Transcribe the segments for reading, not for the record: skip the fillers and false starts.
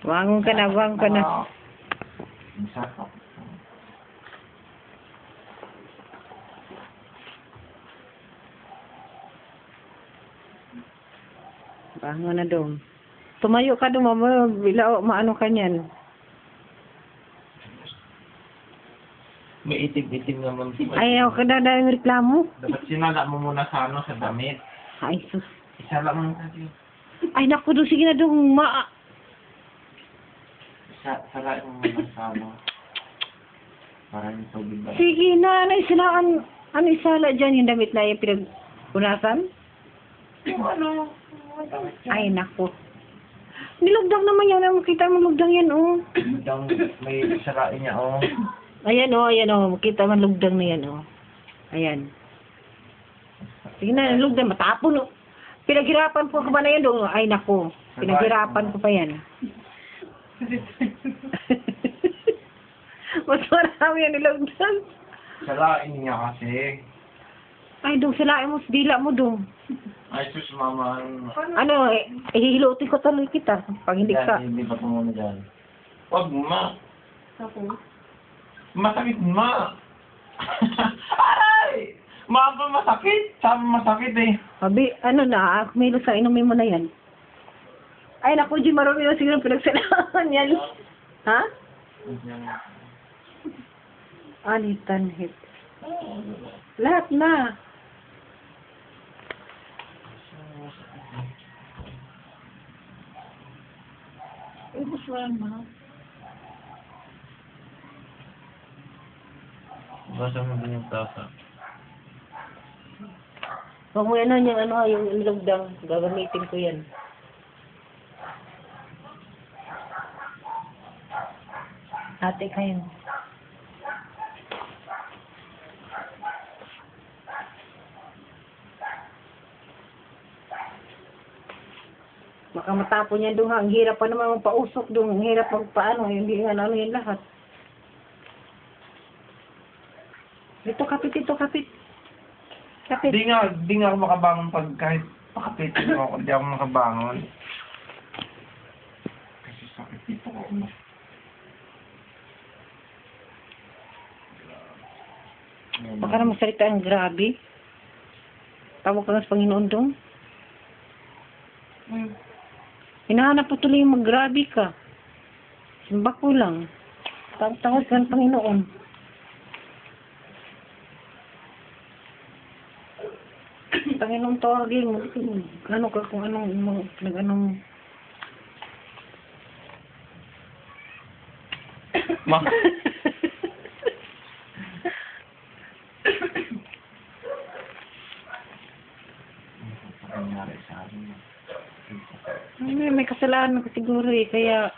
Wangon ka na, wangon ka na. Masarap. Bangon na dong. Tumayo ka dong, bila maano ka niyan. May itim-itim naman. Ayaw ka na dahil reklamo. Dapat sinala mo muna sa sa damit. Ay, sus. Isala mo muna siya. Ay, naku, dong, sige na dong, Salain mo muna sa para yung tubig ba? Sige na, ano isala dyan yung damit na yung pinagpunasan? Yung ano? Ay, naku. Nilugdang naman yan. Makita mo lugdang yan, oh. May salain niya, oh. Ayan, oh, ayan, oh. Makita mo lugdang na yan, oh. Ayan. Sige na, lugdang. Matapon, oh. Pinaghirapan ko ba na yan, oh. Ay, naku. Pinaghirapan ko pa yan. Mas marami yan nilugdang. Salain niya kasi. Ay, dong, salain mo. Dila mo, dong. Ay, sus, mama. Ano, hihilutin ko tuloy kita. Pag hindi ka. Hindi pa tumuna dyan. Wag, ma. Ako. Masakit, ma. Aray! Ma pa masakit. Sabi masakit eh. Sabi, ano na, kumilos sa inumin mo na yan. Ay, naku, Jim, marami na siguro pinagsalaan yan. Ha? Alitan hit. Lahat na. Ubus mo lang, ma. Basa mo din yung tasa. Huwag mo yan yung ilugdang. Gagamitin ko yan. Ate kayo. Baka matapon yan doon ha. Ang hirap pa naman pausok doon. Ang hirap magpaano. Hindi nga ano yan lahat. Dito kapit, dito kapit. Kapit. Di nga ako makabangon pag kahit pakapitin mo ako. Di ako makabangon. Kasi sakit dito ko. Baka na magsalita ang grabe. Tawag ka nga sa Panginoon doon. Hinahanap po tuloy yung mag-grabe ka. Simba ko lang. Tawag ka ng Panginoon. Panginoon tawagin mo. Ano ka kung anong nag-anong... Ma. May kasalanan ko siguro eh. Kaya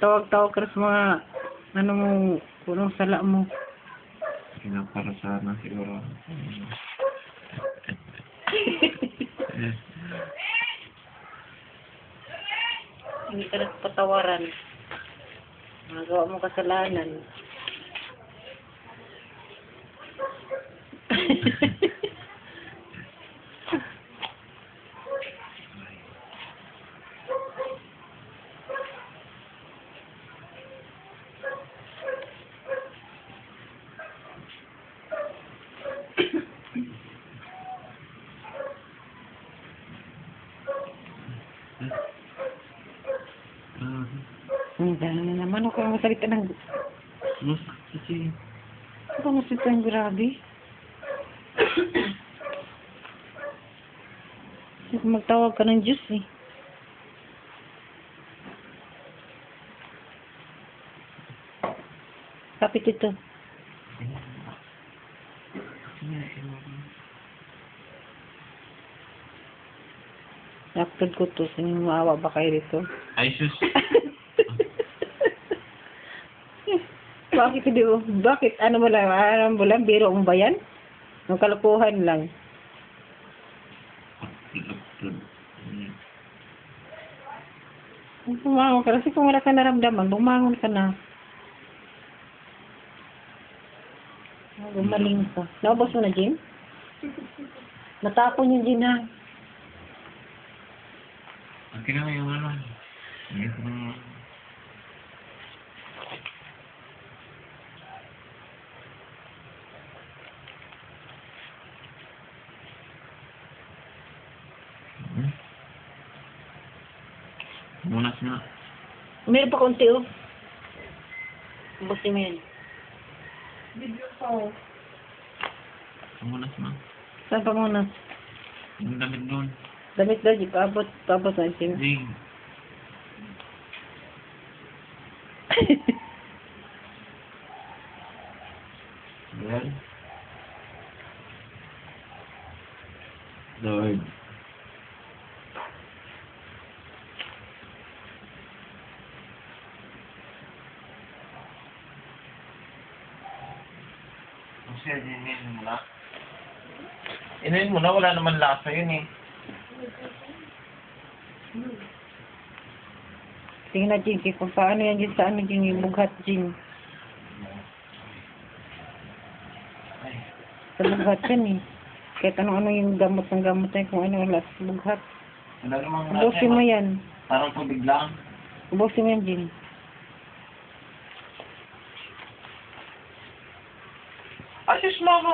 tawag-tawag ka sa mga ano mo, punong sala mo. Kaya para sana siguro. Hindi ka nagpatawaran. Magawa mo kasalanan. Gano'n na naman. Huwag kang masalita ng... Kasi... Huwag kang masalita ng grabe. Magtawag ka ng Diyos eh. Kapit ito. Upload ko to. Sino maawa ba kayo dito? Ay, sus. Bakit hindi mo? Bakit? Ano mo lang? Biro mo ba yan? Ang kalokohan lang. Bumangon ka. Kasi kung wala ka naramdaman, bumangon ka na. Gumaling ka. Naubos mo na, Jim? Natapon yung Jim, ha? Akin na yung ano. Yung... Munas na. Meron pa konti oh. Busin mo yan. Munas na. Saan pa muna? Yung damit doon. Damit daw, di paabot na sin. Zing. Ayan. Lord. Kasi inin mo na. Inin mo na, wala naman lasa yun eh. Tingnan na, Jin, kung paano yan dyan sa ano, Jin, yung bughat, Jin. Ay. Sa bughat yan eh. Kahit ano-ano yung gamot ng gamot na yun, kung ano wala sa bughat. Wala namang Ubusin mo yan. Parang tubig lang. Ubusin mo yan, Jin. Asis mo ako.